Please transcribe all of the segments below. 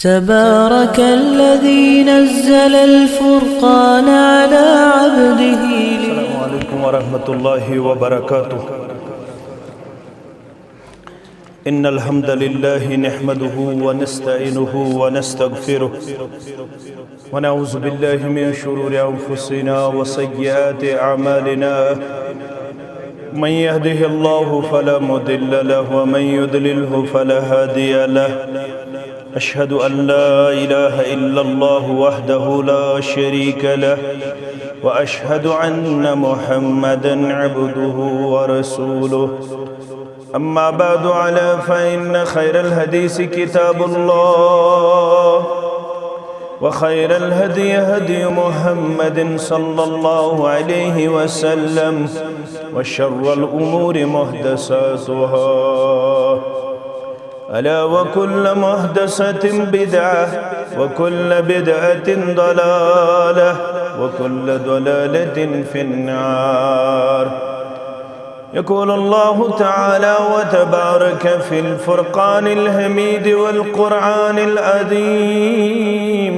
تبارك الذي نزل الفرقان على عبده. السلام عليكم ورحمة الله وبركاته. إن الحمد لله نحمده ونستعينه ونستغفره ونعوذ بالله من شرور أنفسنا وسيئات أعمالنا. من يهده الله فلا مضل له ومن يضلله فلا هادي له. أشهد أن لا إله إلا الله وحده لا شريك له وأشهد أن محمدا عبده ورسوله. أما بعد فإن خير الحديث كتاب الله وخير الهدي هدي محمد صلى الله عليه وسلم وشر الأمور محدثاتها ألا وكل محدثة بدعة وكل بدعة ضلالة وكل ضلالة في النار. يقول الله تعالى وتبارك في الفرقان الحميد والقرآن العظيم: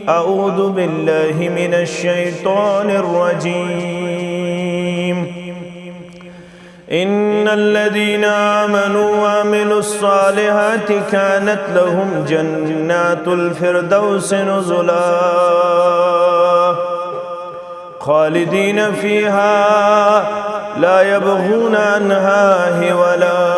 أعوذ بالله من الشيطان الرجيم. إن الذين آمنوا وعملوا الصالحات كانت لهم جنات الفردوس نزلا خالدين فيها لا يبغون عنها حولا.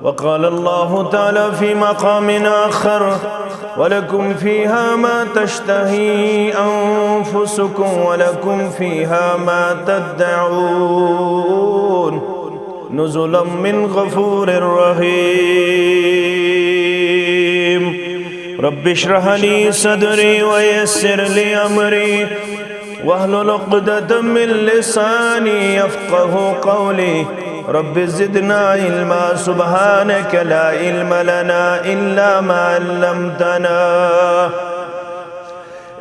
وقال الله تعالى في مقام آخر: ولكم فيها ما تشتهي أنفسكم ولكم فيها ما تدعون نزلا من غفور رحيم. رب اشرح لي صدري ويسر لي أمري واحلل عقدة من لساني يفقه قولي. رب زدنا علما سبحانك لا علم لنا إلا ما علمتنا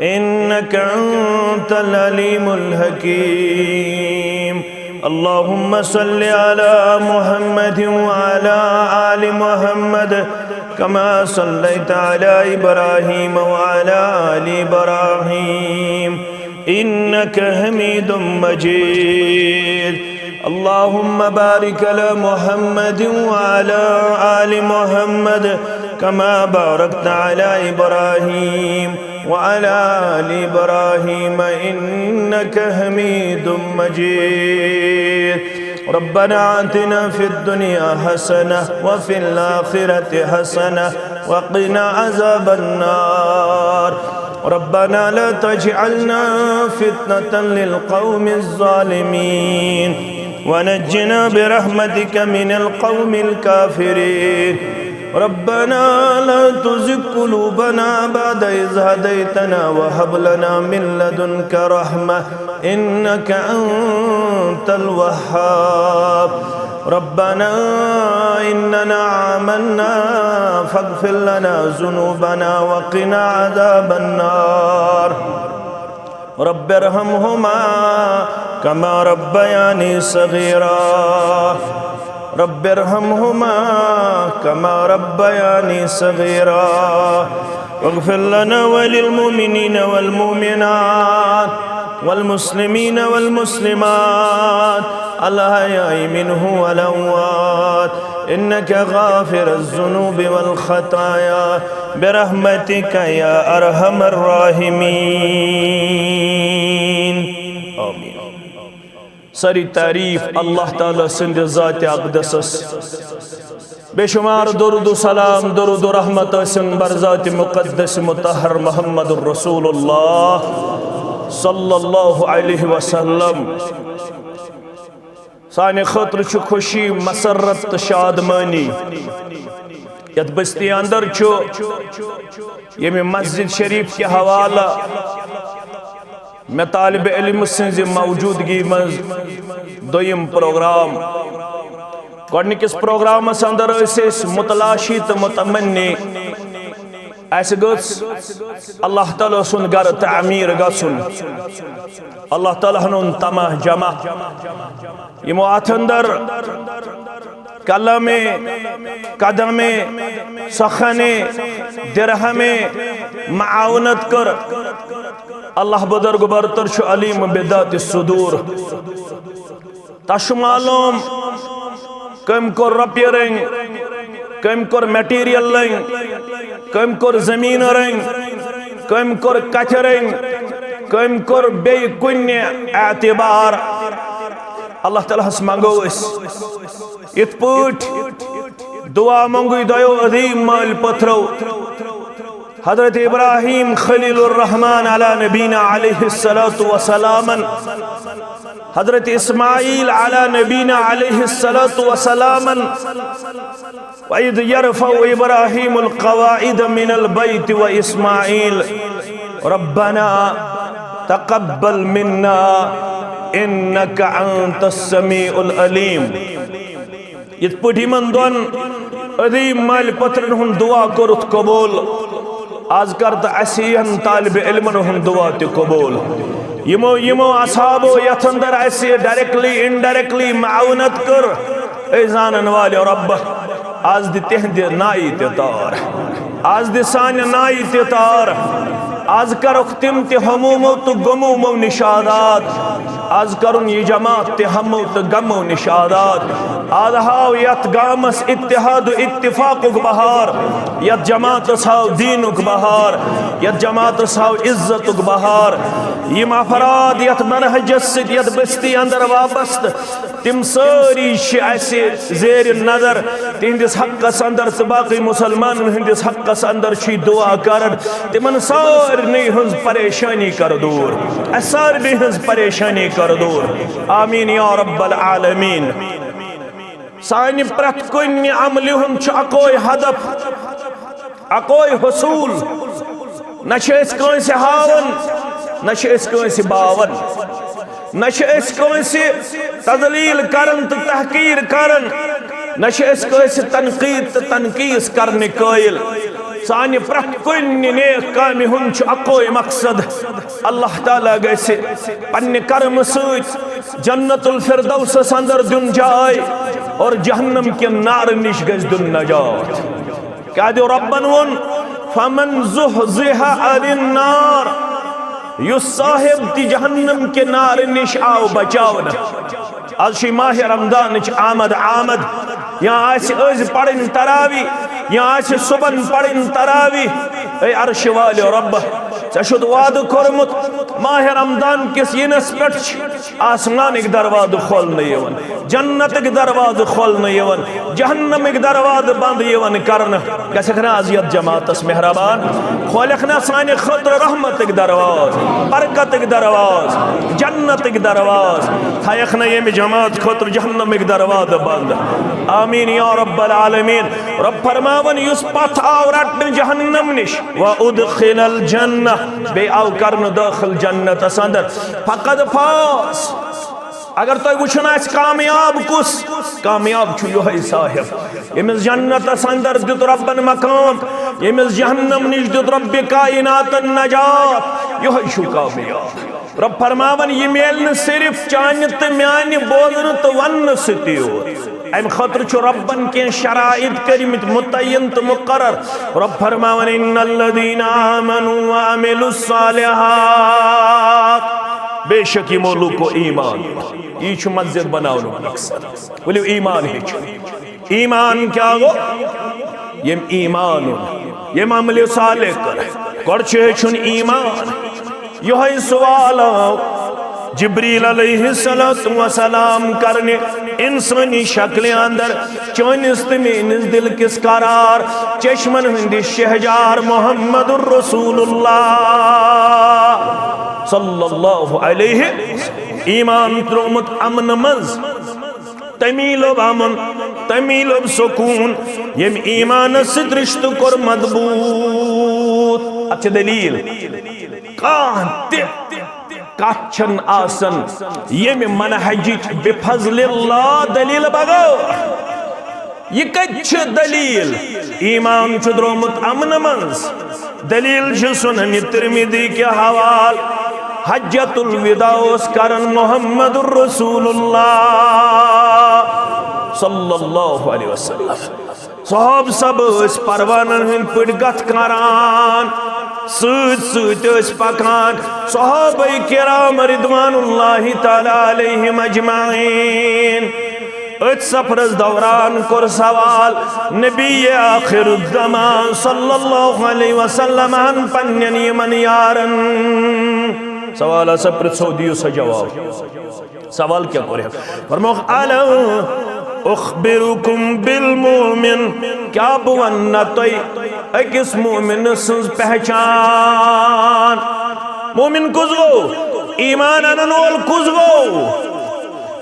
إنك أنت العليم الحكيم. اللهم صل على محمد وعلى آل محمد كما صليت على إبراهيم وعلى آل إبراهيم إنك حميد مجيد. اللهم بارك على محمد وعلى آل محمد كما باركت على إبراهيم وعلى آل إبراهيم إنك حميد مجيد. ربنا آتنا في الدنيا حسنة وفي الآخرة حسنة وقنا عذاب النار. ربنا لا تجعلنا فتنة للقوم الظالمين ونجنا برحمتك من القوم الكافرين. ربنا لا تزغ قلوبنا بعد إذ هديتنا وهب لنا من لدنك رحمة إنك أنت الوهاب. ربنا إننا آمنا فاغفر لنا ذنوبنا وقنا عذاب النار. رب ارحمهما كما ربياني صغيرا. رب ارحمهما كما ربياني صغيرا. واغفر لنا وللمؤمنين والمؤمنات والمسلمين والمسلمات الأحياء منهم والأموات إنك غافر الذنوب والخطايا برحمتك يا أرحم الراحمين. آمين. ساری تعریف اللہ تعالیٰ سند ذات اقدسس بشمار درود و سلام درود و رحمت سن بر ذات مقدس مطہر محمد الرسول اللہ صلی اللہ علیہ وسلم. سانے خطر چھ خوشی مسرت شادمانی یت بستی اندر چھو یمی مسجد شریف کے حوالہ میں طالب علم سنز موجودگی مز دویم پروگرام گوڑنکس پروگرام اندر اس متلاشی تو متمنی ایسے گس اللہ تعالیٰ سن گر تعمیر گسن اللہ تعالیٰ ہنون تمہ جمع یمو ات اندر कलमे कदमे सखने दिरहमे माउनत कर अल्लाह बुजुर्ग बरतर छु अलीम बिदात सुदूर तश मालूम कम को रपिय रंग कम को मटेरियल रंग कम को जमीन रंग कम को कथ रंग कम को बे कुन्य एतबार अल्लाह ताला हस मंगो इत पट दुआ मंगु दयो अदीम माल पत्रो हजरत इब्राहिम खलीलुर रहमान अला नबीना अलैहिस्सलातु वसलामन हजरत इस्माइल अला नबीना अलैहिस्सलातु वसलामन वइद यरफउ इब्राहिमुल क़वाइद मिनल बैत व इस्माइल रब्बना तक़ब्बल मिन्ना इन्नका अंतस समीउल अलीम इत पटी मन दोन अदीम माल पत्रन हुन दुआ करुत कबूल आज करत असियन तालिब इल्मन हुन दुआ ते कबूल यमो यमो असहाबो यथ अंदर ऐसे डायरेक्टली इनडायरेक्टली माउनत कर ए जानन वाले रब आज दि तेहंद नाई ते तार आज दि सान नाई ते तार आज करुक तिम ते हमूमो तो गमूमो निशादात आज करुन ये जमात ते हमो तो गमो निशादात आज हाव यत गामस इत्तिहाद इत्तिफाकुक बहार यत जमात हाव दीनुक बहार यत जमात हाव इज्जतुक बहार यम अफराद यत मनहजस यत बस्ती अंदर वाबस्त तिम सारी ऐसे जेर नजर तिहंदिस हक्कस अंदर तो बाकी मुसलमान हंदिस हक्कस अंदर छी दुआ कर तिमन सारनी हंज परेशानी कर दूर सारनी हंज परेशानी कर दूर आमीन या रब्बल आलमीन सानि प्रत कुन अमल हुंद अकोय हदफ अकोय हसूल न कंस हावन न कंस बावन न कंस तदलील करन तो तहकीर करन न कंस तनकीद तो तनकीस करने कायल सानि प्रत कुन नेक कामि हुंद अकोय मकसद अल्लाह ताला गसे पन्ने कर्म सत जन्नतुल फिरदौस अंदर दुन जाय और जहन्नम के नार निश गज दुन नजात क्या दो रब्बन वन फमन ज़ुहज़िहा अनिन नार युस साहिब ति जहन्नम के नार निश आओ बचाव न आज माह रमदान आमद आमद यहाँ आज पढ़न तरावी यहाँ सुबन पढ़न तरावी ए अर्श वाले रब षुद वाद कोरमुत माह रमदान किस यनस पे आसमान दरवाज खोलने जन्नत दरवाज खोलने जहन्नम दरवाज बंद कर आज यत जमातस मेहरबान खोलख ना साने खतर रहमत दरवाज बरकत दरवाज जन्नत दरवाज थयख ना ये जमात खतर जहन्नम दरवाज बंद आमीन या रब्बल आलमीन रब फरमावन युस पथ आव रटन जहन्नम निश व उदखिलल जन्नह बे आव करन दाखिल जन्नत अंदर फकद फास अगर तो वुचन आस कामयाब कुस कामयाब छु योह साहिब यमिस जन्नत अंदर दित रब्बन मकाम यमिस जहन्नम निश दित रब्ब कायनात नजात योह छु कामयाब रब फरमावन ये मेल न सिर्फ चान तो म्यान बोलन तो वन सत्यो अम खतर छु रब्बन के शराइत करिमत मुतय्यन तो मुकर्रर रब फरमावन इन्नल्लज़ीना आमनु व अमिलुस सालिहात बेशक यमो लूको ईमान ये छु मस्जिद बनावन मकसद बोलियो ईमान है ईमान क्या गो यम ईमान यम अमल सालिह कर गड़ छुन ईमान यह सवाल जिब्रील अलैहिस्सलातु वसलाम करने इंसानी शक्ल अंदर चौनिस मेनिस दिल किस करार चश्मन हंदिस शहजार मोहम्मदुर रसूलुल्लाह सल्लल्लाहु अलैहि ईमान त्रोमुत अमन मज तमीलब अमन तमीलब सुकून यम ईमान सित रिश्त कर मजबूत अच्छा दलील कच्छन आसन ये में मनहजिच बिफज़लिल्लाह दलील बगो ये कच्छ दलील ईमान चुद्रोमुत अमन मंस दलील सुनन तिरमिदी के हवाल हज्जतुल विदा करन मोहम्मदुर रसूलुल्लाह सल्लल्लाहु अलैहि वसल्लम साहब सब परवानन हिंद पड़गत करान सत पकान सहाबाए किराम रिदवानुल्लाहि ताला अलैहिम अजमाइन अत सफरस दौरान कोर सवाल नबी आखिरुज़्ज़मान सल्लल्लाहु अलैहि वसल्लम पन्नन यमन यारन सवाल सब पृछो दियो सा जवाब सवाल क्या करे फरमाओ अला उखबिरुकुम बिल मोमिन क्या बवन्ना तोय अकिस मोमिन सज पहचान मोमिन कुछ गो ईमान अनन वोल कुछ गो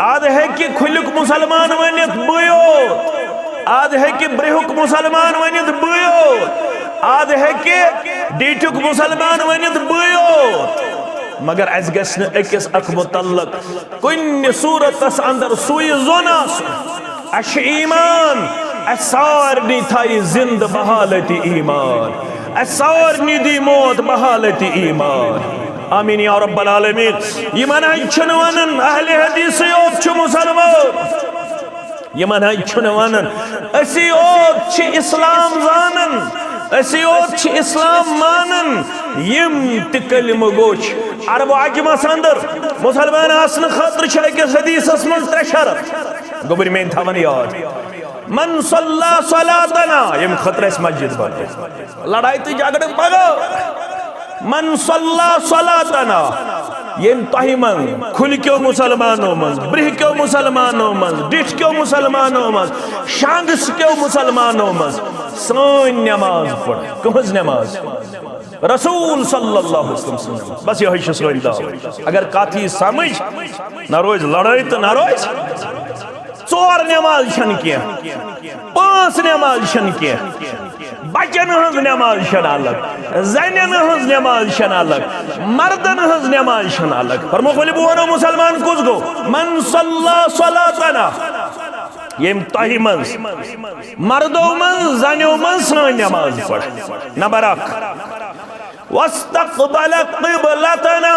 आद है कि खुलुक मुसलमान वनित बुयो आद है कि ब्रहुक मुसलमान वनित बुयो आद है कि डीटुक मुसलमान वनित बुयो मगर अस गस्न अकिस अख मुतल्लक कुन सूरतस अंदर सुई जोनास अश ईमान सारनी थाई जिंद बहालती ईमान सारनी दी मौत बहालती ईमान आमीन या रब्बल आलमीन यमन छन वनन अहले हदीस योत छ मुसलमान यमन छन वनन असी योत छ इस्लाम जानन असी योत छ इस्लाम मानन यम त कलम गोछ अरब अजमस अंदर मुसलमान आसन खतर छ अकिस हदीसस मन त्रे शर्त गोबर में थवन याद मन सल्ला सलातना यम खतर मस्जिद बाटे लड़ाई तो झगड़ पगो मन सल्ला सलातना यम तहिमन खुल क्यों मुसलमानों मज ब्रिह क्यों मुसलमानों मज डिठ क्यों मुसलमानों मज शांगस क्यों मुसलमानों मज सोन नमाज पढ़ कहज नमाज रसूल सल्लल्लाहु अलैहि वसल्लम बस यही सोन दाव अगर काथी समझ न रोज लड़ाई तो न रोज चोर नमाज छन किया पांच नमाज छन किया बचन हज नमाज छन अलग जैनन हज नमाज छन अलग मर्दन हज नमाज छन अलग फरमो खोली बोनो मुसलमान कुछ गो मन सल्ला सलातना यम तहि मंस मर्दो मंस जनो मंस सन नमाज पढ़ नंबर 1 वस्तक़बल क़िबलतना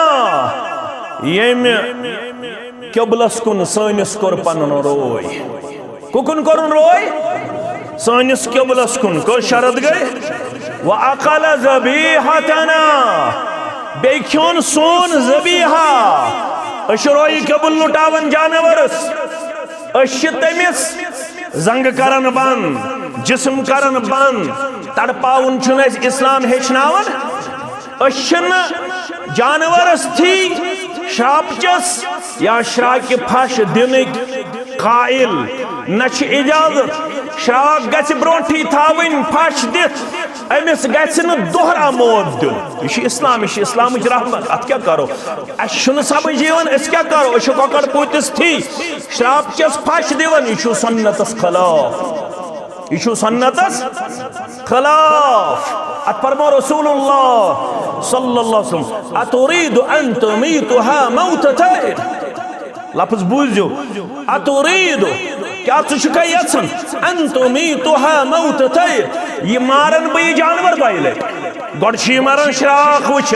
यम क़िबलस कुन सनिस कोर पन रोय कुकुन कोरुन रोय सनिस क़िबलस कुन को शरत गई व अकल ज़बीहतना बेख्योन सोन ज़बीहा अशरोई क़िबल लुटावन जानवरस अश तमिस जंग करन बंद जिस्म करन बंद तड़पाउन छुन इस्लाम हेचनावन अशन जानवरस थी श्रापचस या श्राक फश दिन कायल न इजाजत श्राक गछ ब्रोठी थावन फश दित अमिस गछ न दोहरा मौत दिन यह इस्लाम रहमत अत क्या करो अन समझ अस क्या करो अश ककड़ पुतिस थी श्रापचस फश दिवन यह सुन्नतस खिलाफ यह सुन्नतस खिलाफ अत फरमो रसूलुल्लाह सल्लल्लाहु अलैहि वसल्लम अतुरीदु अन तुमीतुहा मौततैन लफ्ज बूझो अतुरीदु क्या तुझका यसन अन तुमीतुहा मौततैन ये मारन बे जानवर बाइले गोड छी मारन श्राख वच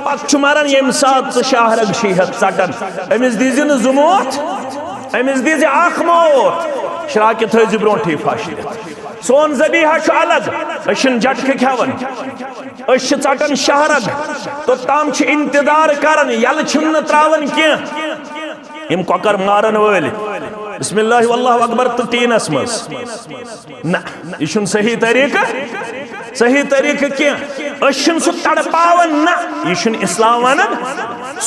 पत छु मारन यम सात शाहरग शीहत सटन अमिस दीजिन जुमोत अमिस दीज आख मौत श्राक थज ब्रोठी फाश सोन ज़बीहा अलग अशन झटक खेवन अश चटन शहरग तो ताम इंतजार करन यल त्रावन कह यम ककर मारन वल बिस्मिल्लाह वल्लाहु अकबर तो तीनस मज न यह सही तरीक़ कह अशन सह तड़पावन न यह इस्लाम वनन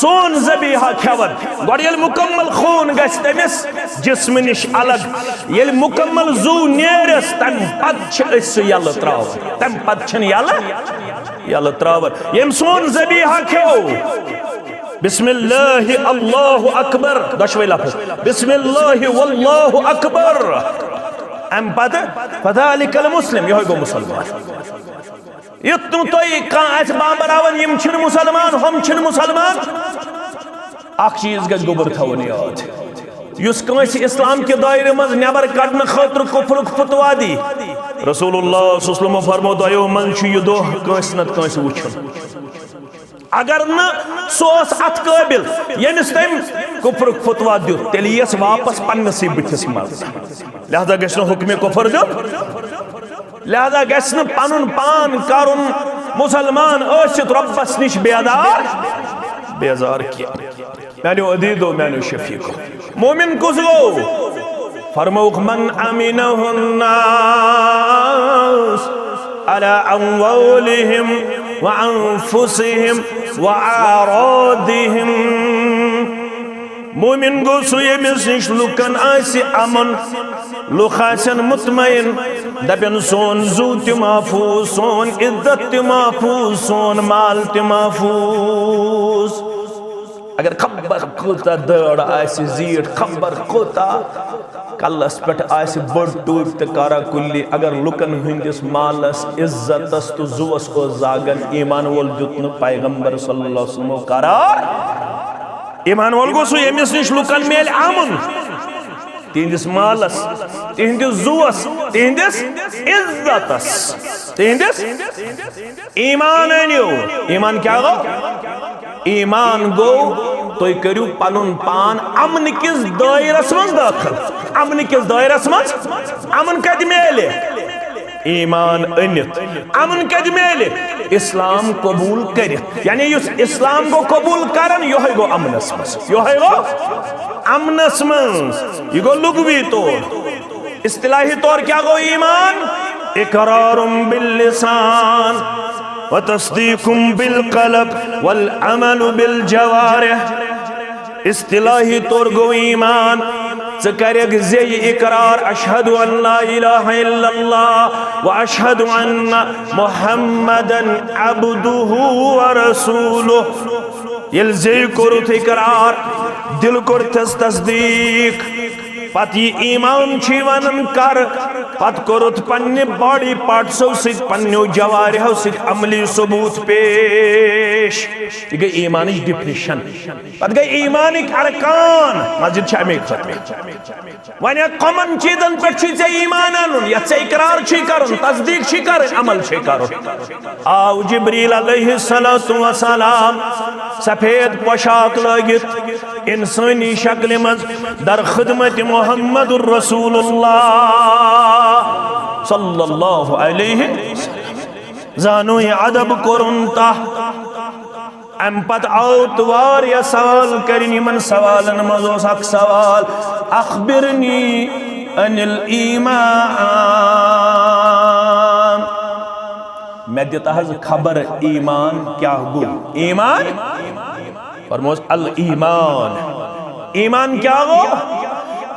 सोन ज़बीहा खेवन गोड यल मुकम्मल खून गस तमिस जिस्म निश अलग यल मुकम्मल जू नेरस तम पत यल त्रावन तम पत यल त्रावन यम सोन ज़बीहा खेओ बिस्मिल्लाह अल्लाहु अकबर दशवे लफ्ज़ बिस्मिल्लाह वल्लाहु अकबर अम पद फदालिकल मुस्लिम यह गो मुसलमान युतम तोय कास बाबरावन यम छिन मुसलमान हम छिन मुसलमान अख चीज गज गोबर थवन याद युस कंस इस्लाम के दायरे मज नेबर कड़न खतर कुफर फतवा दी रसूलुल्लाह सल्लल्लाहु अलैहि वसल्लम फरमो दयो मन छु यह दोह कंस नत कंस वुछन अगर न सोस अत काबिल यमिस तम कुफर फतवा दित तेल यस वापस पन्नसी बिठिस मज लिहाजा गछ न हुक्म कुफर दित लिहाजा गछ न पनुन पान करुन मुसलमान आसित रब्बस निश बेजार किया मैंने अदीदो मैंने शफीको मोमिन कुस गो फरमौक मन अमीनहुन्नास अला अम्वालिहिम व अनफुसिहिम व आरादिहिम मोमिन गो सु यमिस निश लुकन आसि अमन लुक आसन मुतमइन दपन सोन जू त महफूज सोन इज्जत त महफूज सोन माल त महफूज अगर खबर कोता दड़ आसि जीट खबर कोता कलस पेट आसि बड़ टूप त कारा कुल्ली अगर लुकन हंदिस मालस इज्जतस तो जुवस ओ जागन ईमान वोल जुतन पैगंबर सल्लल्लाहु अलैहि वसल्लम करार ईमान वोल गो सु यमिस निश लुकन मेल अमन तिहंदिस मालस तिहंदिस जुवस तिहंदिस इज्जतस तिहंदिस ईमान अनियो ईमान क्या गो ईमान गो तुम करू पनुन पान अमन किस दायरस मज दाखिल अमन किस दायरस मज अमन कद मेले ईमान अनित अमन कद मेले इस्लाम कबूल कर यानी युस इस्लाम को कबूल करन योहे गो अमनस मज योहे गो अमनस मज ये गो लुगवी तौर इस्तिलाही तौर क्या गो ईमान इकरारुम बिल लिसान व तस्दीकुम बिल क़ल्ब वल अमलु बिल जवारिह इस्तिलाही तौर गो ईमान ज़करक ज़े इकरार अशहदु अन ला इलाहा इल्लल्लाह व अशहदु अन्न मुहम्मदन अब्दुहु व रसूलुहु ये ज़े कोरुत इकरार दिल कोरतस तस्दीक पत ये ईमान वनन कर पत कोरुत पन्ने बॉडी पार्ट्सों से पन्नो जवारिहों से अमली सबूत पेश ये गई ईमानिक डिफिनेशन पत गई ईमानिक अरकान मस्जिद शामिल खत्म वने कॉमन चीजन पे छे ईमान अन या से इकरार छी करन तस्दीक छी करन अमल छी करन आओ जिब्रील अलैहिस्सलातु व सलाम सफेद पोशाक लगित इंसानी शक्ल मज दर खिदमत मुहम्मदुर रसूलुल्लाह सल्लल्लाहु अलैहि जानो ये अदब कोरुनता अम पत आउत वार या सवाल करिन यमन सवालन मजोस अक सवाल अखबिरनी अनिल ईमान मैं देता हज खबर ईमान क्या गो ईमान फरमोस अल ईमान ईमान क्या गो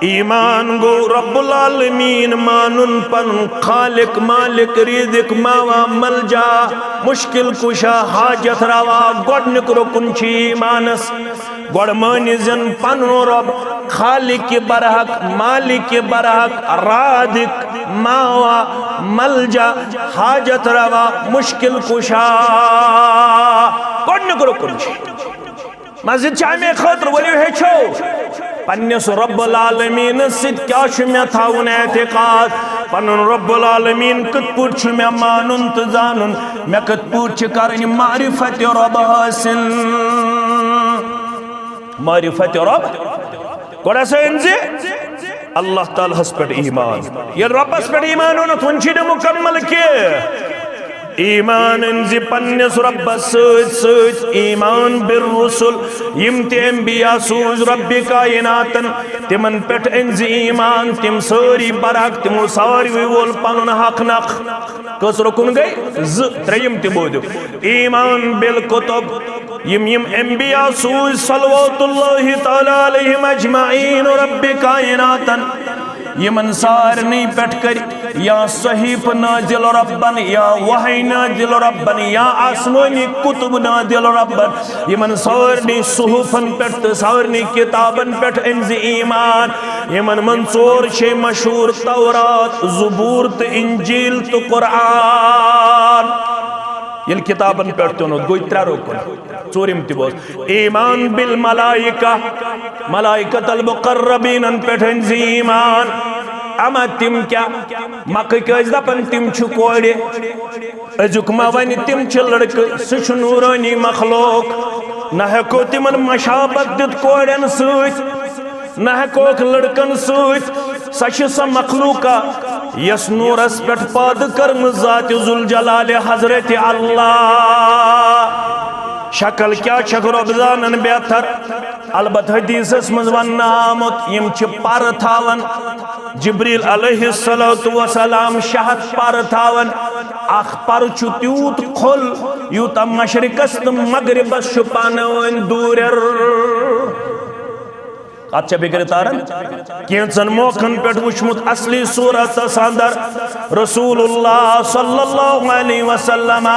ईमान गो रब्बुल आलमीन मानुन पन खालिक मालिक रिज़िक मावा मलजा मुश्किल कुशा हाजत रवा गोडनिक रुकन छी ईमानस गोड मानिजन पनो रब खालिक बरहक मालिक बरहक रादिक मावा मलजा हाजत रवा मुश्किल कुशा गोडनिक रुकन छी मस्जिद चामे खतर वलियो हेछो पन्नस रब्बुल आलमीन सिद क्या मे थाउन एतिकाद पनुन रब्बुल आलमीन कत पुट छु मे मानुन त जानुन मे कत पुट छ करन मारिफत रब हासिल मारिफत रब कोड़ा सेन जे अल्लाह ताला हस पे ईमान ये रब्बस पे ईमान होना तुंची ने मुकम्मल के ईमान ज़ि पन्नस रब्बस सत ईमान बिर्रुसुल यम ते अंबिया सूज रब्बि कायनातन तिमन पेट ज़ि ईमान तिम सारी बरक तिमो सारी वोल पनुन हक नख कस रुकन गई ज त्रयम ते बोदो ईमान बिल कुतुब यम यम अंबिया सूज सल्लल्लाहु तआला अलैहिम अजमाइन रब्बि कायनातन यमन सारनी पेट कर या सहीफ नाजिल रब्बन या वही नाजिल रब्बन या आसमानी कुतुब नाजिल रब्बन यमन सारनी सुहुफन पेट सारनी किताबन पेट इंज़ ईमान यमन मंसूर शे मशहूर तौरात ज़बूर त इंजील त कुरान ये किताबन पे गो त्रे रुकन चूरिम तोस ईमान बिल मलाइका मलाइकतल मुकर्रबीन पे ईमान अमा तिम क्या मक दपन तिम कोड़े अजुक मा वन तिम लड़क सह नूरानी मखलूक न हेको तिमन मशाबत दित कोड़न सत न हेकोक लड़कन सत स मखलूका यस नूरस पे पाद कर्म ज़ात जुल जलाल हजरत अल्लाह शक्ल क्या रब जानन बेहतर अलबत हदीसस मज वन आमुत यम पर थावन जिब्रील अलैहिस्सलातु वसलाम शहद पर थावन अख पर त्यूत खुल यूत मशरिकस तो मगरिबस पान दूर अच्छा बिक्र तारन कैंसन मौकन पे वुचमुत असली सूरत अंदर रसूलुल्लाह सल्लल्लाहु अलैहि वसल्लम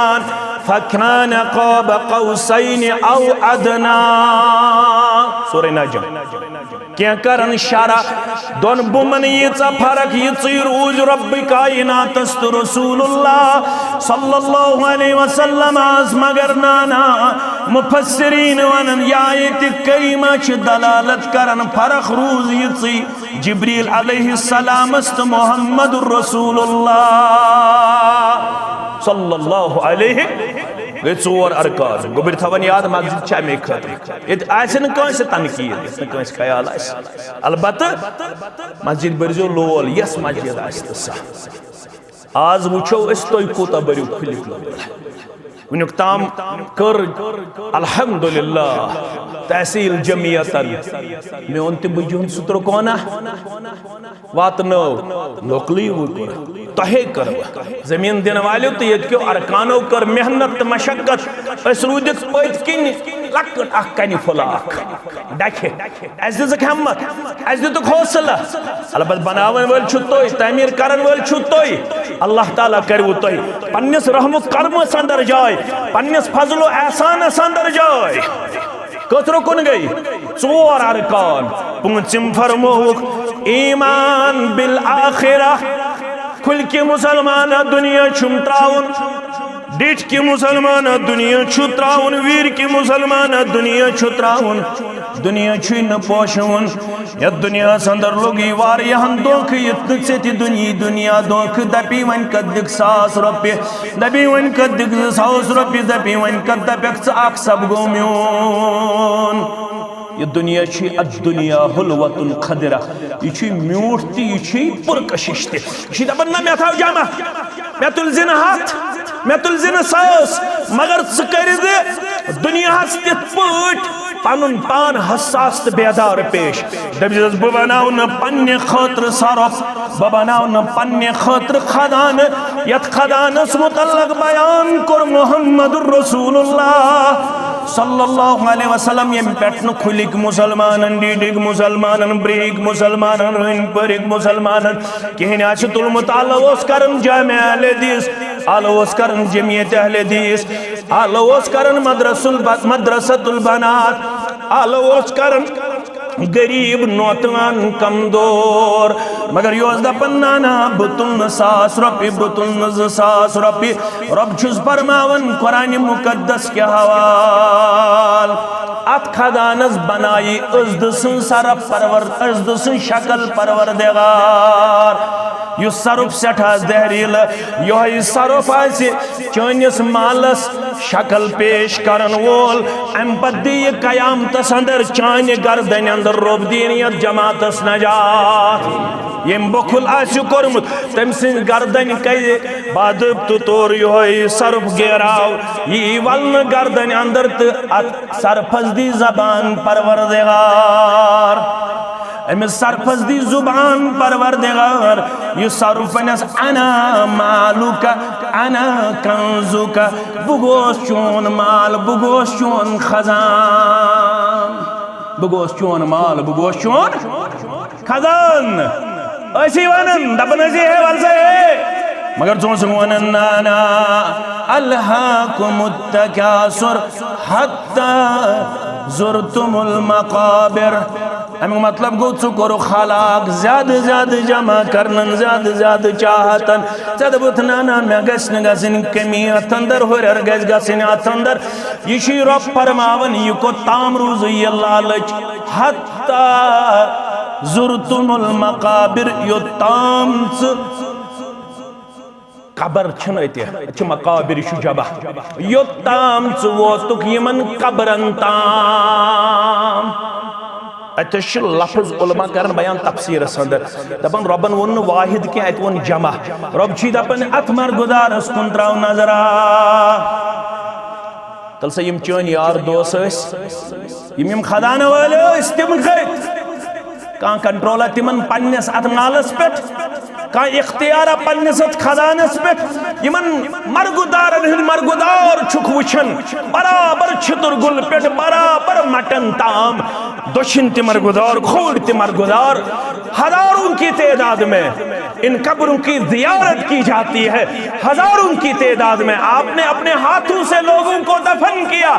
फकान क़ाब क़ौसैन औ अदना सूरह नजम क्या करन शारा दोन बुमन यीचा फरक यीची रूज रब कायनातस तो रसूलुल्लाह सल्लल्लाहु अलैहि वसल्लम मगर नाना मुफस्सिरीन वनन या आयत करीमा च दलालत करन फरक रूज यीची जिब्रील अलैहिस्सलाम तो मुहम्मदुर रसूलुल्लाह सल्लल्लाहु अलैहि गई चोर अरकान गोबर थवन याद मस्जिद च अमे खतर ये तनकीद ख्याल अलबत् मस्जिद बरजो लोल यस मस्जिद आज वुचो तुम कूत बरू खुलिक वुनुक ताम कर अल्हम्दुलिल्लाह तहसील जमियतन मे ओन ते बुजुन सुत्र कोना वात नो लोकली वुकर तहे कर जमीन दिन वाले तो ये क्यों अरकानो कर मेहनत मशक्कत अस रूदित पत किन लकट अख कनि फलाक डखे अस दिजक हिम्मत अस दितुक हौसला अलबत बनावन वल छु तोय तामीर करन वल छु तोय अल्लाह ताला करवु तोय पन्निस रहमु कर्म अंदर जाय पन्निस फजलो एहसान अंदर जाय कतरो कुन गई चोर अरकान पुंचिम फरमोहुक ईमान बिल आखिरह खुल के मुसलमान दुनिया छुम त्राउन डिट के मुसलमान दुनिया छु त्राउन वीर के मुसलमान दुनिया छु त्राउन दुनिया छु न पोशुन या दुनिया संदर लोगी वार यहन दोख यत से दुनिया दोख दपी वन कदिक 100 रुपये दपी वन कदिक 100 रुपये दपी वन कदपक अक सब गोम्यून ये दुनिया छी दुनिया हुलवतुन खदरा ये म्यूठ ती ये पुरकशिश ती दपन ना मे थाव जमा मे तुल जिन हाथ मे तुल जिन सास मगर कर दुनिया तिथ पट पन पान हसास तो बेदार पेश दपस बह बनाव न पन्ने खतर सरफ बह बनाव न पन्ने खतर खदान यथ खदानस मुतल्लक बयान कर मुहम्मदुर रसूलुल्लाह सल्लल्लाहु अलैहि वसल्लम यम पेटन खुलिक मुसलमानन डीडिक मुसलमानन ब्रेक मुसलमानन रन परिक मुसलमानन कहन आछ तुलमुत अल्लाह करन जामे अहले हदीस अल्लाह करन जमियत अहले हदीस अल्लाह करन मदरसतुल बनात अल्लाह करन गरीब नौतवान कमदोर मगर योज दपन नाना बुतुन 100 रुपये बुतुन 200 रुपये रब छुस फरमावन कुरान मुकद्दस के हवाल अत खदानस बनाई अजदसन सरफ परवर अजदसन शक्ल परवरदिगार यु सरफ सठा दहरील यो सरफ आसि चनिस मालस शक्ल पेश करन वोल अम पत दी कयामतस अंदर चान गर्दन अंदर रोब दीनियत जमातस नजात यम बखुल आसु कोरमुत तम सिन गर्दन कई बादब तोर यो सरफ गेराव ये वलन गर्दन अंदर त सरफस दी जबान परवरदिगार अमिस सरफस दी जुबान परवरदिगार यु सरफनस अना मालुका अना कंजुका बुगोस चोन माल बुगोस चोन खजान बुगोस चोन माल बुगोस चोन खजान ऐसी वनन दपन ऐसी है वलसे मगर जो वनन नाना अल्हाकुमुत तकासुर हत्ता जुरतुमुल मकाबिर अमिक मतलब गो चु करो खलाक ज्यादा जमा करन ज्यादा चाहतन जद बुत नाना मे गसन गसन कमी अतंदर होर गस गसन अतंदर ये रब फरमावन ये को ताम रोज ये लालच हत्ता जुरतुमुल मकाबिर योत्ताम कबर छ मकाबिर जबा योत्ताम वोतुक यमन कबरन ताम अतश लफ्ज उलमा करन बयान तफसीर अंदर दपन रबन वोन वाहिद के अत वोन जमा रब छी दपन अत मरगुदार कुन त्राव नजरा तल से यम चन यार दोस यम खदान वाले तिम खत कह कंट्रोल तिमन पन्नस अत मालस पे कह इख्तियार पन्नस अत खदानस पे यमन मरगुदारन हिंद मरगुदार छुक वुछन बराबर छितुर गुल पे बराबर मटन ताम दोशिन ते मरगुदार खोड़ ते मरगुदार हजारों की तादाद में इन कब्रों की जियारत की जाती है। हजारों की तादाद में आपने अपने हाथों से लोगों को दफन किया।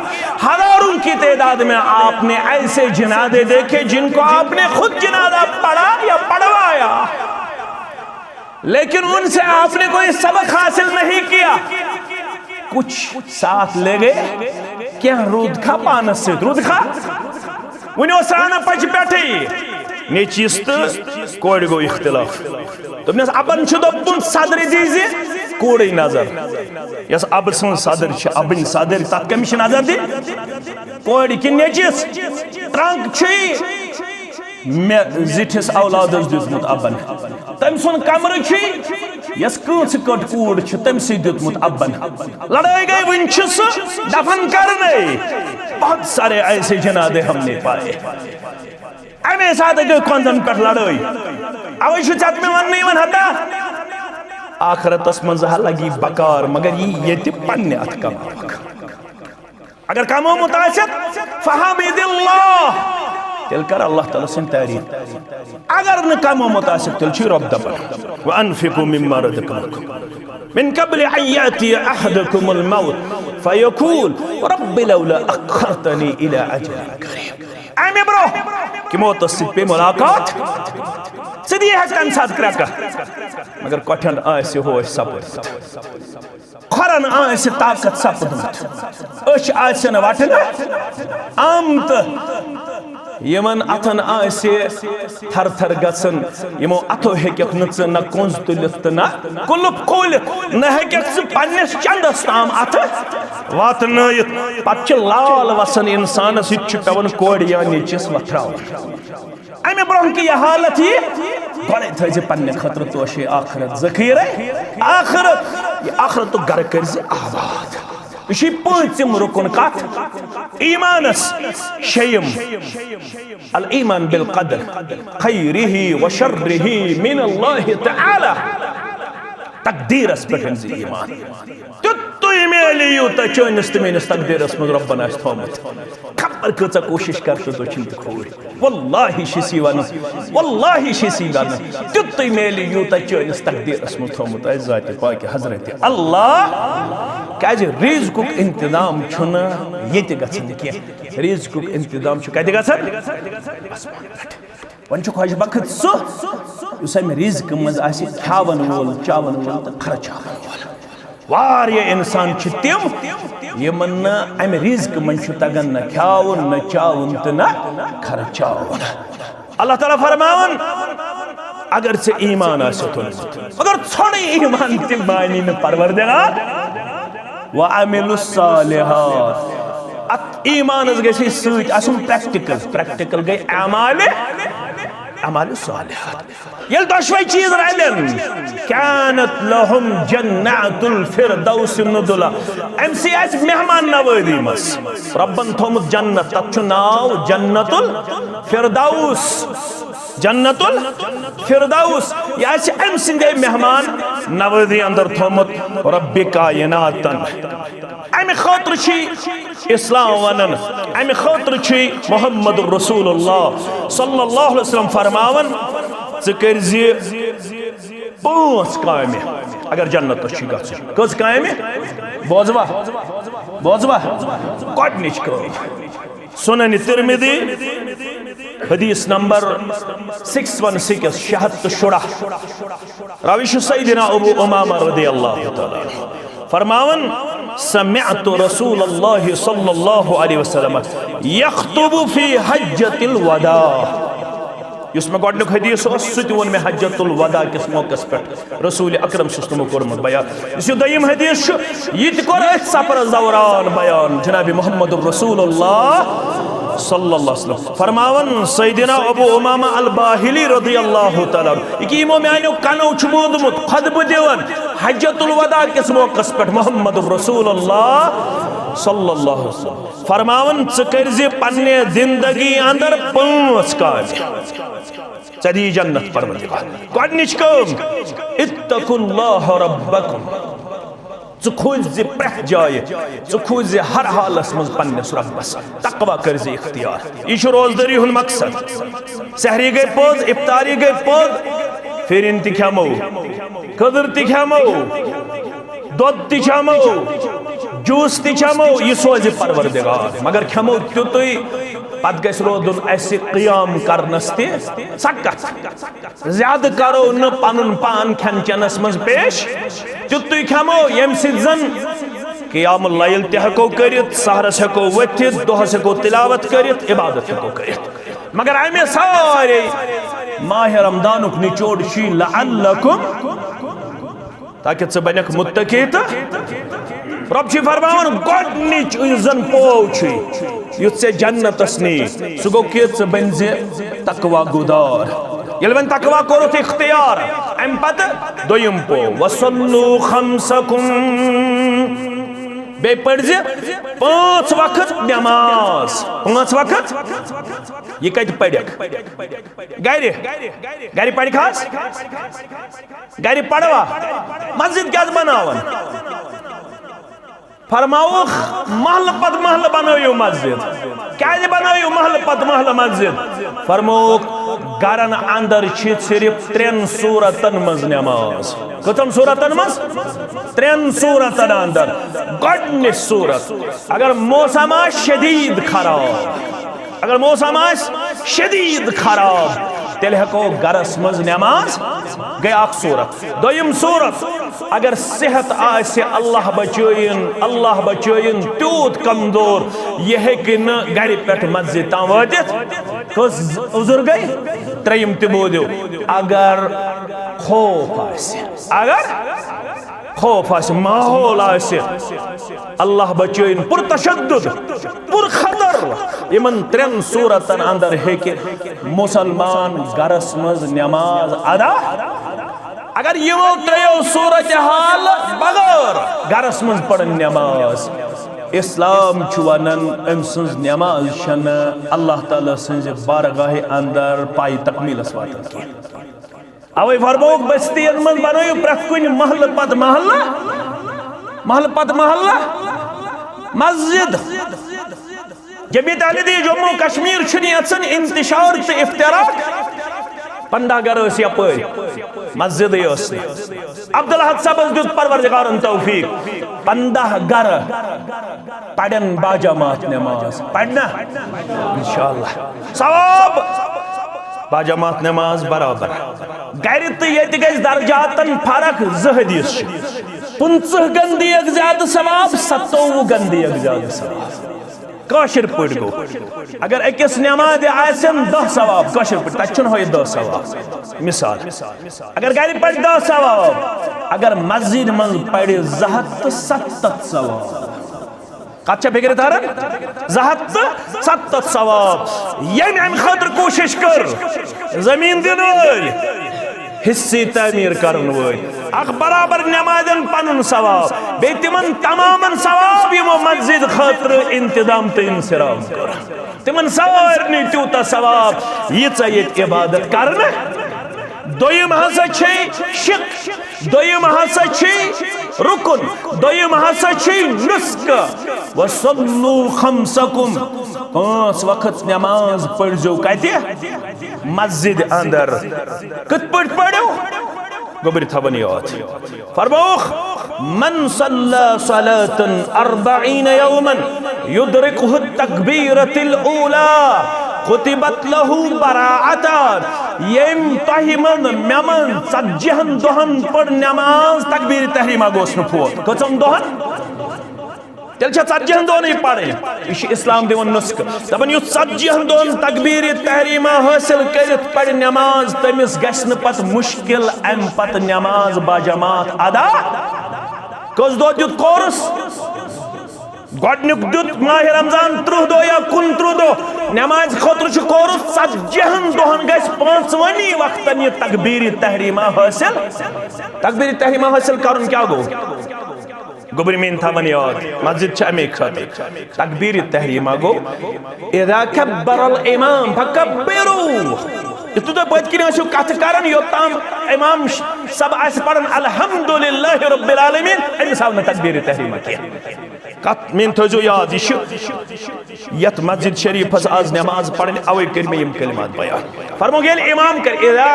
हजारों की तादाद में आपने ऐसे जनाजे देखे जिनको आपने खुद जनाजा पढ़ा या पढ़वाया, लेकिन उनसे आपने कोई सबक हासिल नहीं किया। कुछ साथ ले गए क्या रूद खा पानस से रूद खा वो साना पच पे नेचिस तो कोड़ गो इख्तिलाफ दोपनस अपन दोपुन सदर दीजे कोड़े नजर यस अब सन सदर अबन सदर तथ कमिश नजर दी कोड़ कि नेचिस ट्रंक मे जिठिस औलादस दितमुत अबन तम सुन कमर यस कंस कट कूड़ तमस दितमुत अबन लड़ाई गई वन दफन करने। बहुत सारे ऐसे जनादे हमने पाए अमे साथ गई कंजन पे लड़ाई अवे चत में वन वन हता आखरतस मज लगी बकार मगर ये पन्ने अथ कमावक अगर कमोमुत फहमिदिल्लाह तेल कर अल्लाह ताला सिन तारीफ अगर न कमोमुत तेल छि रब दपन व अनफिकु मिम्मा रज़क़नाकुम मिन क़ब्ल अन याति अहदकुमुल मौत फयक़ूल रब्बि लौला अख़रतनी इला अजलिन क़रीब अमे ब्रो कि मौत पे मुलाकात सदी हकन साथ क्रका मगर कठन आसे हो सपद खरन आसे ताकत सपद अश आसे न वटन आमत यमन अथन आसे थर थर गसन यमो अथो हेकक नच न कोंज तुलित न कुलुप कोल न हेकक पन्नस चंदस ताम अथ वात नयत पच लाल वसन इंसान सिच पेवन कोड़िया नीचिस वथराव अमे ब्रोह की यह हालत ही बड़े थे पन्ने खतर तोशे आखरत जखीर आखरत तो घर कर आबाद पूम रुकन कत ईमानस शयम अल ईमान बिल कदर खैरिही व शर्रिही मिन अल्लाह तआला तकदीरस पे ईमान तुई मेली यूत चनिस तमेनिस तकदीरस मज रब्बन आस थोमत खबर कचा कोशिश करते तो छिन खोर वल्लाहि शिसी वन वल्लाहि शिसी वन तुई मेली यूत चनिस तकदीरस मज थोमत ऐ जात पाक हजरत अल्लाह काज रिज़्क़ुक इंतजाम छुना येते गछन के रिज़्क़ुक इंतजाम छु कते गछन आसमान पेट वन छु खोज वक्त सो उसमे रिज़्क़ मज आसी खावन वोल चावन वोल त खर्चावन वोल वारिया इंसान छु तिम यमन अमे रिज़्क़ मन छु तगन न खावन न चावन त न खर्चावन। अल्लाह ताला फरमावन अगर से ईमान आसे तो अगर छोड़े ईमान ते मानी न परवरदिगार व अमिलुस सालिहात अत ईमान गई सत आसुन प्रैक्टिकल गई अमाल सालिहात ये दशवे चीज रलन कानत लहुम जन्नतुल फिरदौस नुजुला एमसी आस मेहमान नवाजी मस रब्बन थोमुत जन्नत तछु नाव जन्नतुल फिरदौस जन्नतुल फिरदौस या एमसिंदे मेहमान नवाजी अंदर थोमुत रब्बि कायनातन अमे खतर इस्लाम वनन अमे खतर मोहम्मद रसूलुल्लाह सल्लल्लाहु अलैहि वसल्लम फरमावन करजे 5 काम अगर जन्नत गन कस काम बोजवा गडनिच सुनन तिरमिज़ी हदीस नंबर 616 76 रावी सय्यदना अबू उमामा रज़ियल्लाहु तआला फरमावन समिअतु रसूलल्लाह सल्लल्लाहु अलैहि वसल्लम यख्तुबु फी हज्जतिल वदा युस मे गोडनुक हदीस सु त वोन मे हज्जतुल वदा किस मौकस पे रसूल अकरम सल्लल्लाहु कोरमत बयान इस दयम हदीस ये कोर सफर दौरान बयान जनाब मुहम्मदुर रसूलुल्लाह सल्लल्लाहु अलैहि वसल्लम फरमावन सैयदना अबू उमामा अल बाहिली रदियल्लाहु तआला इकीमो म्यानो कनो छबोदमुत खदब देवन हज्जतुल वदा किस मौकस पे मुहम्मदुर रसूलुल्लाह सल्लल्लाहु अलैहि वसल्लम फरमावन च करजे पन्ने जिंदगी अंदर 5 काम चदी जन्नत परवरदिगार गोडनिच कम इत्तकुल्लाह रब्बकुम च खोज प्रेथ जाय च खोज हर हालस मज पन्नस रब्बस तकवा करजे इख्तियार यह रोजदारी हुन मकसद सहरी गई पोज इफ्तारी गई पोज फिर इन खमो कदर खमो दुध खमो जूस चमो यह सोज परवरदिगार मगर खमो तुतुई पत गस रोदुन ऐसे क़ियाम करनस ते सकत ज्यादा करो न पनुन पान खन चनस मज पेश तुतुई खमो यम सिजन क़ियाम लैल ते हको करित सहरस हको वथित दोहस हको तिलावत करित इबादत हको करित मगर आमे सारे माह रमदानुक निचोड़ शी लअल्लकुम ताकि च बनक मुत्तकी त रब छी फरमावन गोडनिच इजन पोछी युत्से जन्नतस नी सुगो के च बनजे तकवा गुदार यल वन तकवा करोत इख्तियार अम पत दोयम पो वसल्लु खमसकुम बे पढ़जे 5 वक्त नमाज 5 वक्त ये कत पढ़क गारे गारे पढ़ खास गारे पढ़वा मस्जिद क्या बनावन फरमाओ महल पद महल बनायो मस्जिद क्या बनायो महल पद महल मस्जिद फरमाओ गरन अंदर सिर्फ 3 सूरतन मज नमाज कतम सूरतन मज 3 सूरतन अंदर गोडनिच सूरत अगर मौसम शदीद खराब अगर मौसम शदीद खराब तेल हको गरस मज नमाज गई अख सूरत दोयम सूरत अगर सेहत आसे अल्लाह बचोइन तूत कमजोर यह हेकि न घर पे मस्जिद तां वातित कस उजुर गई त्रयम त बोदियो अगर खौफ आसे माहौल आसे अल्लाह बचोइन पुरतशद्दुद पुरखतर इमन 3 सूरतन अंदर हेकि मुसलमान गरस मज नमाज अदा अगर यमो 3 सूरत हाल बगैर गरस मज पढ़न नमाज इस्लाम चुवनन अमसंज नमाज शन अल्लाह ताला संज बारगाह अंदर पाई तकमीलस वातन की अवे फरमोक बस्तियन मज बनायो प्रथ कुन महल पद महल्ला मस्जिद जमीयत अहले जम्मू कश्मीर छन इंतशार तो इफ्तिराक 15 घर यपर मस्जिद अब्दुल हद सबस दुत परवरदिगारन तौफीक 15 घर पढ़न बाजमात नमाज पढ़ना इंशाअल्लाह सवाब बाजमात नमाज बराबर गर तो ये दर्जातन फर्क 2 हदीस 15 गंदी ज्यादा सवाब 27 गंदी ज्यादा सवाब काशिर पढ़ गो अगर अकिस नमाज आसन 10 सवाब काशिर पढ़ तचन हो 10 सवाब मिसाल अगर घर पढ़ 10 सवाब अगर मस्जिद मन पढ़ 270 सवाब कच्चा फिक्र थारन 270 सवाब यम अम खतर कोशिश कर जमीन दिन हिस्से तामीर करन वोल अख बराबर नमाजन पनुन सवाब बे तिमन तमामन सवाब यमो मस्जिद खतर इंतजाम तो इंसराम कर तिमन सारनी त्यूता सवाब यीचा येत इबादत करन दोयम हसा छे शिक दोयम हसा छे रुकुन दोयम हसा छे नुस्क वसल्लु खमसकुम 5 वक्त नमाज पढ़जो कते मस्जिद अंदर कत पढ़ो गोबर थवन याद फरमाओ मन सल्ला सलातन 40 यौमन युदरिकुहु तकबीरतुल ऊला कुतिबत लहु बराअतन यम तहिमन मेमन 40 दोहन पढ़ नमाज तकबीर तहरीमा गोस न फोत कचम दोहन तेल tzatjihan दोन पढ़ यह इस्लाम दिवन नुस्ख दपन युथ tzatjihan दोन तकबीर तहरीमा हासिल करित पढ़ नमाज तमिस गश्न पत मुश्किल अम पत नमाज बाजमात अदा कस दो दुत कोरस गडनुक दुत माह रमजान 30 दो या 29 दो नमाज खतर कोरस tzatjihan दोहन गस 5 वक्तन यह तकबीर तहरीमा हासिल करन क्या गो गोबर में थवन याद मस्जिद अमे खातिर तकबीर तहरीमा गो इदा कब्बरल इमाम फकब्बिरू इतु तो बद किन आसु कथ करन योताम इमाम सब आस पढ़न अल्हम्दुलिल्लाहि रब्बिल आलमीन अमि साव तकबीर तहरीमा किया कत में थजो याद यत मस्जिद शरीफ आज नमाज पढ़न अवे कर में यम कलिमात बयान फरमो गेल इमाम कर इदा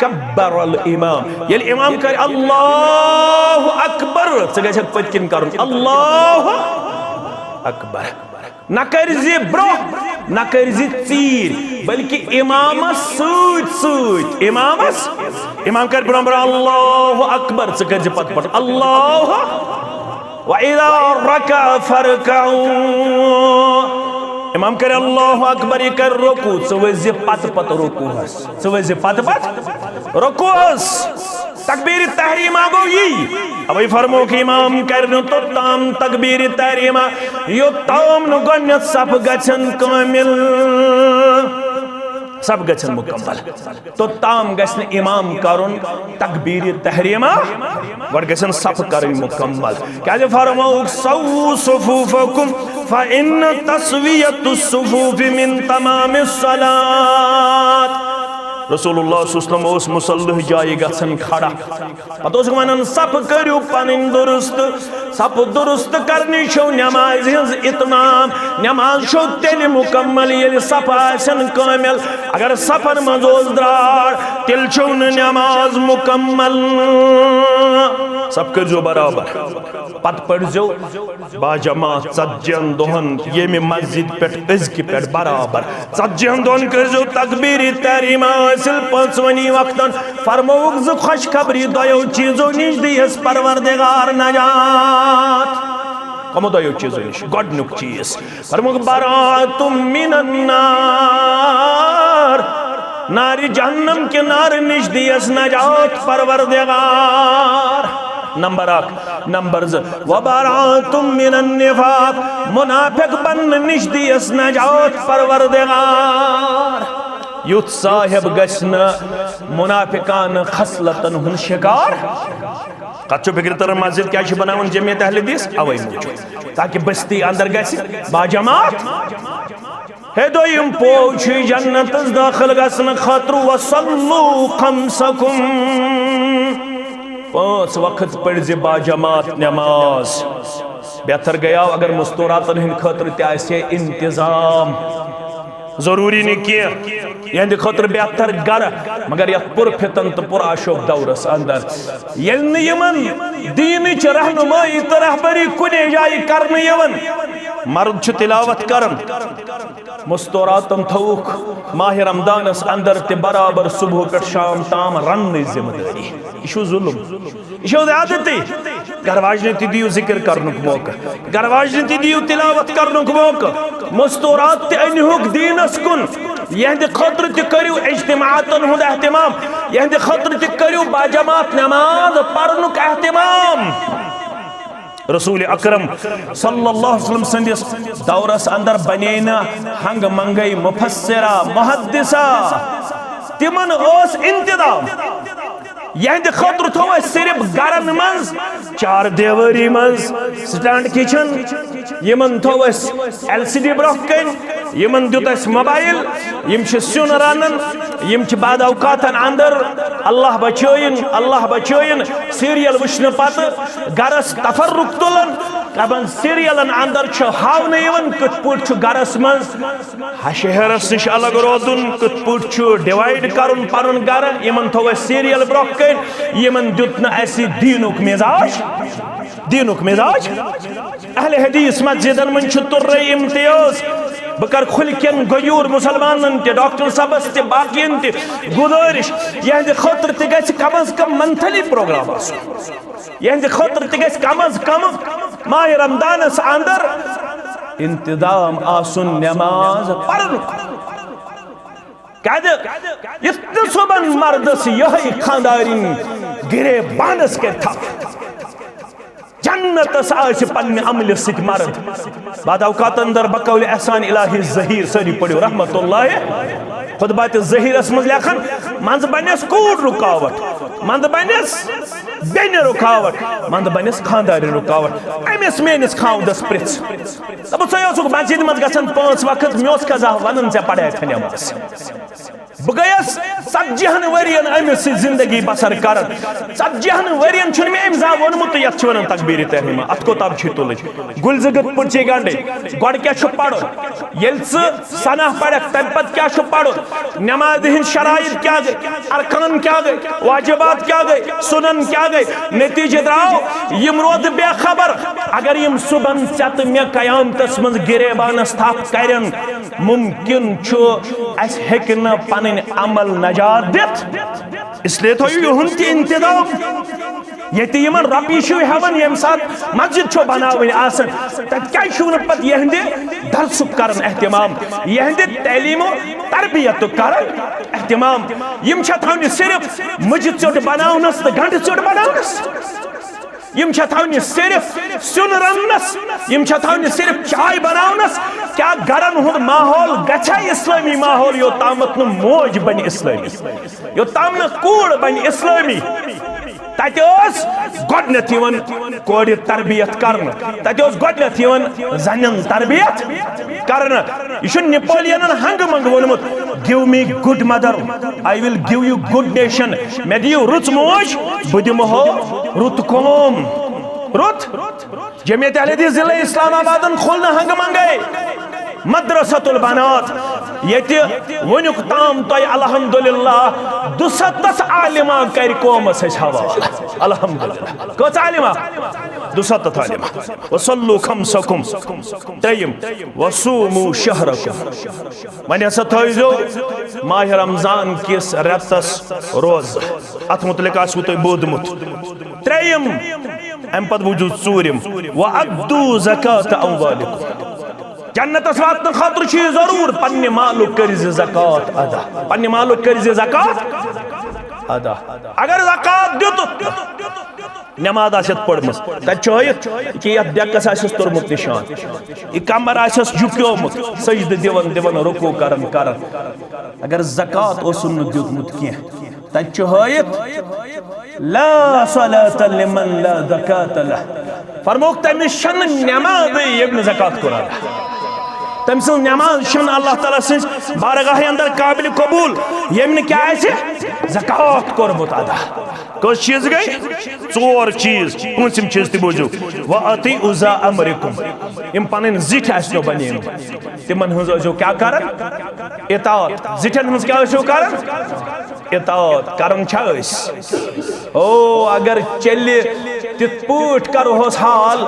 कब्बरल इमाम येल इमाम कर अल्लाहु अकबर सगे छ पतकिन करन अल्लाहु अकबर न कर जी ब्रो न कर जी तीर बल्कि इमाम सूत इमाम कर ब्रो अल्लाहु अकबर सगे छ पत पढ़ अल्लाहु व इदा रका फरकऊ इमाम करे अल्लाहु अकबर कर रुकू सवज पत रुकू हस सवज पत रुकू हस तकबीर तहरीमा गो यी अब फरमो कि इमाम कर तो ताम तकबीर तहरीमा यो ताम नु गन्नत सफ गछन कामिल सब गछन मुकम्मल तो ताम गछन इमाम करुन तकबीर तहरीमा गड गछन सफ करन मुकम्मल क्या जे फरमो सौ सुफूफकुम फ़इन तस्वियतुस सुफूफ मिन तमामिस सलात रसूलुल्लाह सल्लल्लाहु अलैहि वसल्लम मुसल्लह जाय गछन खड़ा पतोस वनन सफ करियो पनिन दुरुस्त सफ दुरुस्त करनी छो नमाज हिंज इतमाम नमाज छो तेल मुकम्मल ये सफ आसन कामिल अगर सफर मजोज द्रार तिल छो नमाज मुकम्मल सब कर जो बराबर पत पढ़ जो बाजमात tzatjihan दोहन ये में मस्जिद पेट इज़्की पेट बराबर tzatjihan दोहन कर जो तकबीर तहरीमा हासिल 5 वक्तन फरमोग ज खुशखबरी दयो चीजों निश दियस परवरदिगार नजात कमो दयो चीजों निश गडनुक चीज फरमोग बरातुम मिनन नार नारी जहन्नम के नार निश दियस नजात परवरदिगार नंबर 1 नंबर 2 वबरातुम मिनन निफाक मुनाफिक बन निश दियस नजात परवरदिगार युथ साहिब गश्न मुनाफिकान खसलतन हुन शिकार कच्चो फिक्र तर मस्जिद क्या बनावन जमियत अहले हदीस अवै मौजूद ताकि बस्ती अंदर गस बाजमात हे दो यम पोछ जन्नत दाखिल गसन खतरु वसल्लु खमसकुम 5 वक्त पढ़ जे बाजमात नमाज बेहतर गया अगर मुस्तूरातन हिंद खतर ते इंतजाम जरूरी नहीं किया यह खतर बेहतर गर मगर यह पुर फितन तो पुर आशोक दौरस अंदर यमन दीन रहनुमाई तो रहबरी कुने जाय करने यवन मर्द तिलावत करन मुस्तूरातम थौक माह रमदानस अंदर ते बराबर सुबह पे शाम ताम रन जिम्मेदारी यह जुल्म यह आदती घरवाजने ती दियो जिक्र करनुक मौका घरवाजने ती दियो तिलावत करनुक मौका मुस्तूरात ते अनहुक दीनस कुन यहद खतर ते करियो इज्तिमातन हुद एहतिमाम यहद खतर ते करियो बाजमात नमाज पढ़नुक एहतिमाम रसूल अकरम सल्लल्लाहु अलैहि वसल्लम संदिस दौरस अंदर बनेना हंग मंगई मुफस्सिरा मुहद्दिसा तिमन ओस इंतजाम यहद खतर थो सिर्फ गरन मज 4 देवरी मज स्टैंड किचन यमन थो LCD ब्रोकन यमन दुत मोबाइल यम सुन रानन यम बाद औकातन अंदर अल्लाह बचोइन सीरियल वुचन पत गरस तफरुक तुलन कबन सीरियलन अंदर हावन यवन कत पुट गरस मज शहरस निश अलग रोदुन कत पुट डिवाइड करन पन गर यमन थो सीरियल ब्रोकन यमन दुत न ऐसी दीनुक मिजाज अहले हदीस मस्जिदन मन तुर्र इम्तियाज बकर खुल कन गयूर मुसलमान ते डॉक्टर सबस ते बाकियन ते गुजारिश यहद खतर ते कम अज कम मंथली प्रोग्राम यहद खतर ते कम अज कम माह रमदानस अंदर इंतजाम आसन नमाज पढ़न क्या सुबन मर्दस यही खानदारिन गिरे बानस के था जन्नतस आज पन्ने अमल सित मर्द बाद औकात अंदर बकौल एहसान इलाही ज़हीर सरी पढ़ो रहमतुल्लाह खुतबात ज़हीरस मज लेखन मंज बनस कूड़ रुकावट मंद बनस बेन रुकावट मंद बनस खानदारी रुकावट अमिस मेनिस खावदस प्रिच दप ोक मस्जिद मज गन 5 वक्त मे कजा वन ऐ पढ़े नमाज बह गयस 40 वरियन अमिस जिंदगी बसर कर 40 वरियन मे अम जा वोनमुत ये वन तकबीर तहरीमा अत कोताब तुल गुलजगत पुर्चे गंडे गोड क्या पढ़ो ये सना पढ़ तम पे क्या पढ़ो नमाज हिंद शराइत क्या गई अरकान क्या गई वाजिबात क्या गई सुनन क्या गई नतीजे द्राव यम रोद बेखबर अगर यम सुबह चत मे कयामतस मज गिरेबानस थप करन मुमकिन पन अमल नजात दित इसलिए थो युहद इंतजाम ये रपीशु हेवन ये सात मस्जिद बनावन तथा पे यहद दर्स कर एहतमाम यहद तलीमो तरबियत कर एहतमाम यम थवन सिर्फ मस्जिद चोट बनावनस तो गंड चोट बनावनस यम थवन सिर्फ सुन रन्नस यम थवन सिर्फ चाय बनावनस क्या गरन हुंद माहौल गछा इस्लामी माहौल यो तामत न मोज बन इस्लामी यो ताम न कूड़ बन इस्लामी तत गोडनथ कोड़ तरबियत कर तत गोडनथ जन तरबियत कर यह नेपोलियन हंग मंग वोनमुत give me good mother I will give you good nation मे दियो रुच मोज बह दिमहो रुत कौम रुत जमियत अहले हदीस जिले इस्लामाबाद खुल हंग मंगे मदरसतुल बनात ये वनुक ताम तो अल्हम्दुलिल्लाह 200 आलिमा कर कौमस हवाला अल्हम्दुलिल्लाह कच आलिमा 200 आलिमा वसल्लु खमसकुम तयम वसूमु शहरकुम वन हसा थो माह रमजान किस रेतस रोज अत मुतलिक आसु तुम बोदमुत त्रेयम अम पे बूझू चूरिम वअद्दू ज़कात अमवालिकुम जन्नतस वातन खातर जरूर पन्ने मालुक कर्ज ज़कात अदा पन्ने मालुक कर्ज ज़कात अदा अगर ज़कात दित नमाज आसत पढ़मस तत कि ये बेकस आसस तोरमुत निशान यह कमर आसस झुक्योमुत सजद दिवन दिवन रुकू करन करन अगर ज़कात ओसुन दियुतमुत किह तत ला सलात लिमन ला ज़कात लह फरमोक तमिस शन नमाज यम ज़कात कुरान तम सज नमाज शन अल्लाह ताला सज बारगाह अंदर काबिल कबूल यम क्या ज़कात कोरमुत अदा कस चीज गई 4 चीज पूंछम चीज ति बोझू व अति उजा अमरिकुम इम पन जिठ आसनो बने तिमन हजो क्या करन इतात जिठन हज क्या आसो करन इतात करन छस ओ अगर चल तित पूट करोस हाल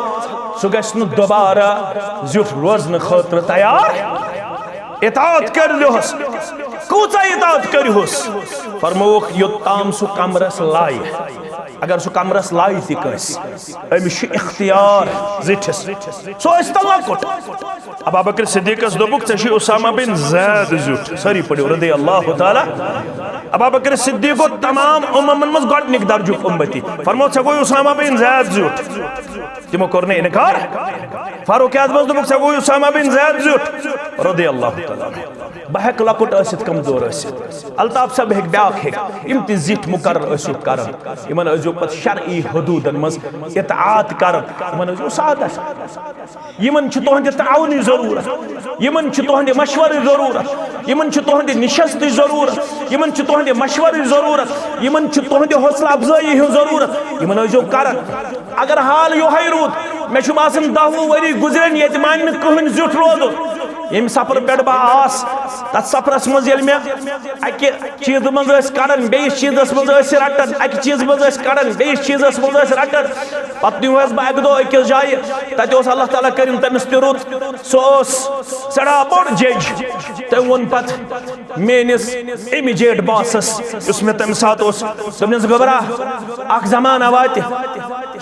सह गु दोबारा जुठ रोजन खतर तैयार इतात करस कूचा इतात करहुस फरमोख योत्ताम सह कमरस लाई अगर सह कमरस लाई तमिस इख्तियार जिठस सह तलकुट अबू बकर सिद्दीकस दोपुक ऐ उसामा बिन ज़ैद जुठ सारी पढ़ो रदी अल्लाह ताला अबू बकर सिद्दीक तमाम उम्मन मज गोडनिक दर्जुक उम्मती फरमो ऐ गो उसामा बिन ज़ैद जुठ तिमो कोर इनकार फारूक आज़म दोपुक ऐ गो उसामा बिन ज़ैद जुठ रदी अल्लाह ताला बह हेक लकुट आसित कमजोर आसित अल्ताफ साहब हेक ब्याक हेक इम ति जिठ मुकर्रर आसित करन इमन अजो पत शरई हदूदन मज इताअत करन इमन अजो सादस यमन छ तोहंद ताउनी जरूरत यमन छ तोहंद मशवरे जरूरत यमन छ तोहंद निशस्त जरूरत यमन छ तोहंद मशवरे जरूरत यमन छ तोहंद हौसला अफजाई जरूरत यमन अजो करन अगर हाल यो है रूद मे छु बासन 10 वरी गुजरन ये मान कहन जुठ रोद यम सफर पे आस तथ सफरस मज मे अकि चीज मज कड़न बेस चीजस मज रटन अकि चीज मज कड़न बेस चीजस मज रटन पे नुस बह अक दो अकिस जाय तत अल्लाह ताला करिन तमिस ति रुत सह सड़ा बोड़ जज तम वो पे मेनिस इमीजिएट बॉसस मे तम सात दोपनस गबरा अख जमाना वात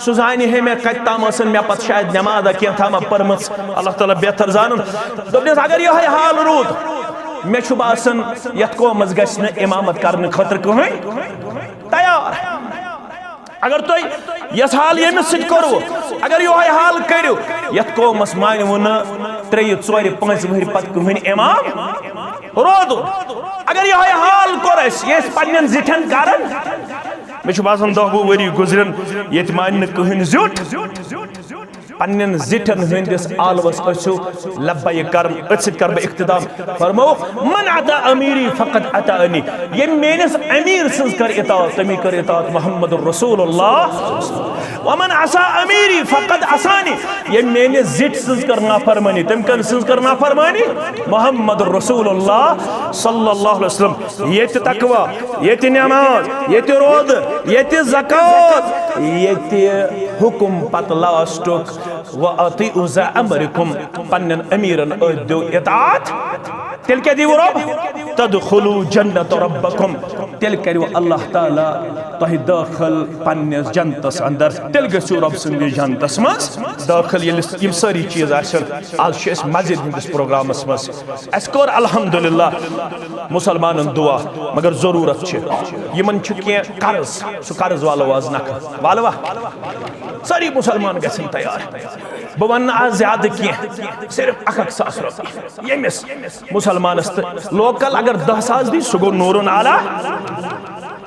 सु जानि है मैं कत ताम असन मैं पत शायद नमाज क्या थामा परमस अल्लाह ताला बेहतर जानन दोपनस अगर यह हाल रूद मे छु बासन यत कौमस गछ न इमामत करने खतर कहीं तैयार अगर तो यस हाल यमिस सत करो अगर यह हाल करो यत कौमस मानव न 3 4 5 वहर पत कहीं इमाम रोद अगर यह हाल कोरस ये पन्न जिठन करन मे छु बासन 10 वरी गुजरन ये मान कहीं जुट पन्न जिठन हंदिस आलवस असु लब्बय कर्म असित कर इख्तिदाम फरमो मन अता अमीरी फकत अतानी ये मेनिस अमीर सज कर इताअत तमी कर इताअत मुहम्मदुर रसूलुल्लाह वमन असा अमीरी फकत असानी ये मेनिस जिट सज कर नाफरमानी तम कर सज कर नाफरमानी मुहम्मदुर रसूलुल्लाह सल्लल्लाहु अलैहि वसल्लम ये तकवा ये नमाज ये रोद ये ज़कात ये हुकुम पत लास्टुक व अतिउ ज़ा अमरिकुम पन्न अमीरन अदो इताअत तेल क्या दियो रब तदखुलु जन्नत रब्बकुम तेल करियो अल्लाह ताला तहि दाखिल पन्न जन्नतस अंदर तेल गसु रब संदि जन्नतस मस दाखिल यम सारी चीज आसन आज शेस मस्जिद हिंदिस प्रोग्रामस मस अस्कोर अल्हम्दुलिल्लाह मुसलमानन दुआ मगर जरूरत छ यमन छ के कर्ज सु कर्ज वालो आज नख वालवा सारी मुसलमान गसन तैयार बवन आज ज्यादा की सिर्फ 1,000 रुपये यमिस मुसलमान लोकल अगर 10,000 दी सु गो नूरुन आला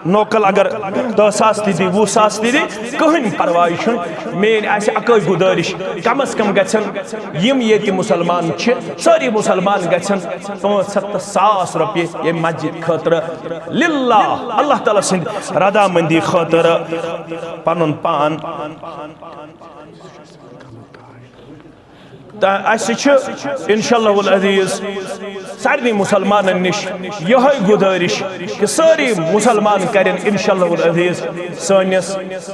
नोकल अगर 10,000 दी 20,000 दी कहीं परवाह मेन आसे अकै गुजारिश कम अज कम गछन यम ये मुसलमान सारी मुसलमान गछन 5,000 रुपये ये मस्जिद खतर लिल्लाह अल्लाह ताला सिंद रदामंदी खतर पनुन पान इंशाअल्लाह अज़ीज़ सारे मुसलमान निश यह गुजारिश कि सारी मुसलमान करें इंशाअल्लाह अज़ीज़ सनिस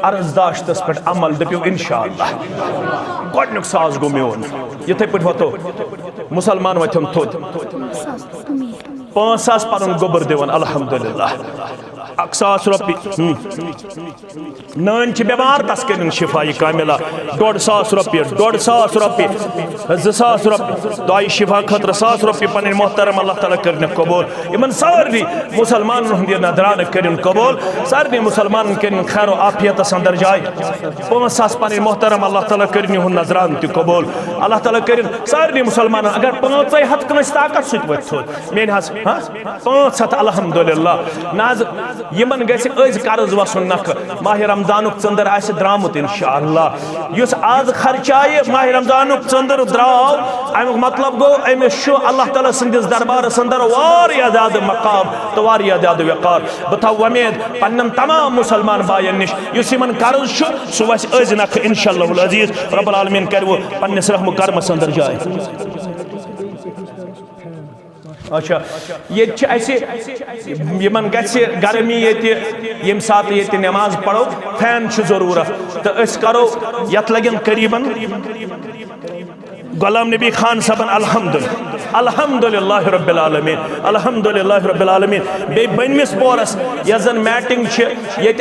अर्जदाश्तस पे अमल दपियो इंशाअल्लाह गोडनुक साज गो मोन यथे पे वतो मुसलमान वथम थोद 5,000 पन गोबर दिवन अल्हम्दुलिल्लाह 1,000 रुपये नान बेमार तस कर शिफाई कामिला 1,500 रुपये 1,500 रुपये 2,000 रुपये दुआई शिफा खतर 1,000 रुपये पन मोहतरम अल्लाह ताला कर कबूल इन सारे मुसलमान नदरान कर कबूल सारे मुसलमान कर खैर आफियत अंदर जाए 5,000 पन मोहतरम अल्लाह ताला कर नजरान त कबूल अल्लाह ताला कर सारे मुसलमान अगर 500 कस ताकत सत वो मेन 500 अल्हम्दुलिल्लाह नाज यमन गस कर्ज वसन नख माह रमजान चंदर आस द्रामुत इंशाअल्लाह युस आज खर्चाए माह रमजान चंदर द्राव अमुक मतलब गो अमिस अल्लाह ताला सिंदिस दरबार अंदर वारिया ज्यादा मकाम तो वारिया ज्यादा वकार बह थव उम्मीद पन्न तमाम मुसलमान बायन निश युस यमन कर्ज सह वस अज नख इंशाअल्लाह अज़ीज़ रब्बुल आलमीन कर वो पन्निस रहम करमस अंदर जाए अच्छा ये यमन गर्मी ये सात ये नमाज पढ़ो फैन जरूरत तो करो यत लगन करीबन गुलाम नबी खान सबन अल्हम्दुलिल्लाह रब्बिल आलमीन अल्हम्दुलिल्लाह रब्बिल आलमीन बे बनमिस पोरस यजन मैटिंग ये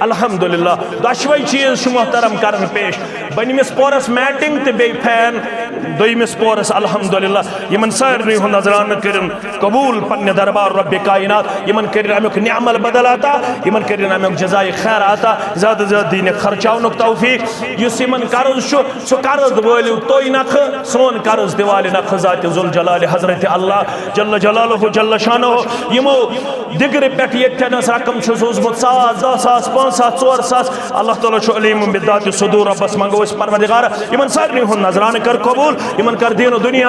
अल्हम्दुलिल्लाह दशवै चीज मोहतरम करन पेश बनमिस पोरस मैटिंग तो बे फैन दोयमिस पोरस अल्हम्दुलिल्लाह यमन सारे नजरान करन कबूल पन्ने दरबार रब्बे कायनात यमन कर अमुक निअमल बदल आता यमन कर अमुक जजाए खैर आता ज्यादा ज्यादा दीन खर्चाउनुक तौफीक युस यमन कर्ज सो कर्ज वलिव तोय नख सोन कर्ज दिवाले नख ज़ात जुल जलाल हजरत अल्लाह जल्ल जलालुहु जल्ल शानुहु यमो दिगर पेट यथनस रकम सोजमुत 1,000 10,000 5,000 4,000 अल्लाह ताला छु अलीम बिदात सुदूर रब्बस मंगो इस परवरदिगार यमन सारे नजरान कर कबूल यमन कर दीन दुनिया